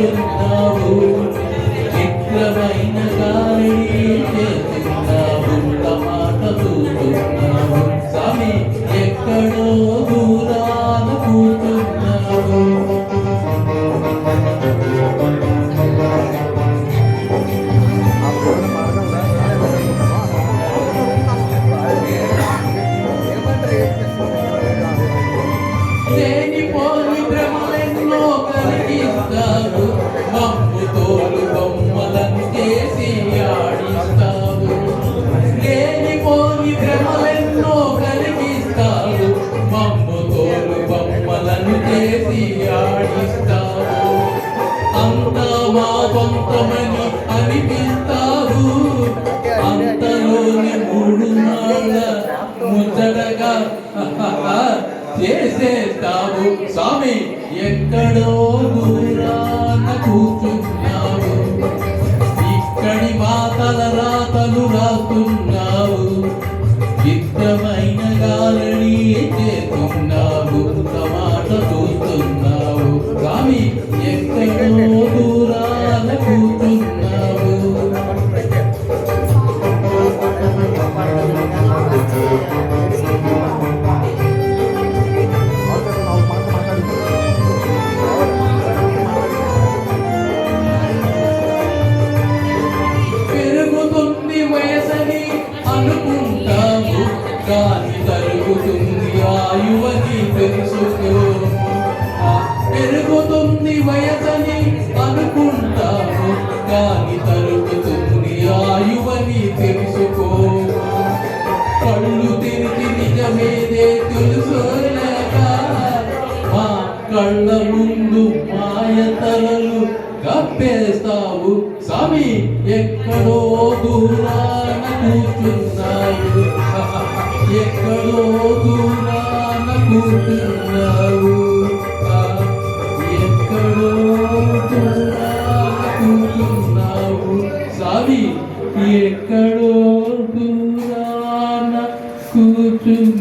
కూర్చున్నావు చిత్రమైన గాలి చేస్తున్నావు మాట చూస్తున్నావు స్వామి ఎక్కడో దూరాన కూర్చున్నావు లేనిపోని భ్రమలెన్నో కలిగిస్తావు మమ్ము తోలు బొమ్మలను చేసి ఆడిస్తావు లేనిపోని భ్రమలెన్నో కలిగిస్తావు మమ్ము తోలు బొమ్మలను చేసి ఆడిస్తావు అంతా మా సొంతమని అనిపిస్తావు అంతలోని 3 నాళ్ళ ముచ్చటగా చేసేస్తావు స్వామి ఎక్కడో దూరాన కూర్చున్నావు ఇక్కడి మాటల రాతలు రాస్తున్నావు చిత్రమైన గాలిని చేస్తున్నావు మాట చూస్తున్నావు స్వామి ఎక్కడో దూరాన కూర్చున్నావు వయసని అనుకుంటాము కానీ తరుగుతుంది ఆయువని తెలుసుకో పెరుగుతుంది వయసని అనుకుంటాము కానీ తరుగుతుంది ఆయువని తెలుసుకో కళ్ళు తెరిచి నిజమేదే తెలుసుకోలేక మా కళ్ళ ముందు మాయతలలు కప్పేస్తావు స్వామి ఎక్కడో దూరాన కూర్చున్నావు ఎక్కడో దూరాన కూర్చున్నావు ఎక్కడో దూరాన కూర్చున్నావు స్వామి ఎక్కడో దూరాన కూర్చున్నావు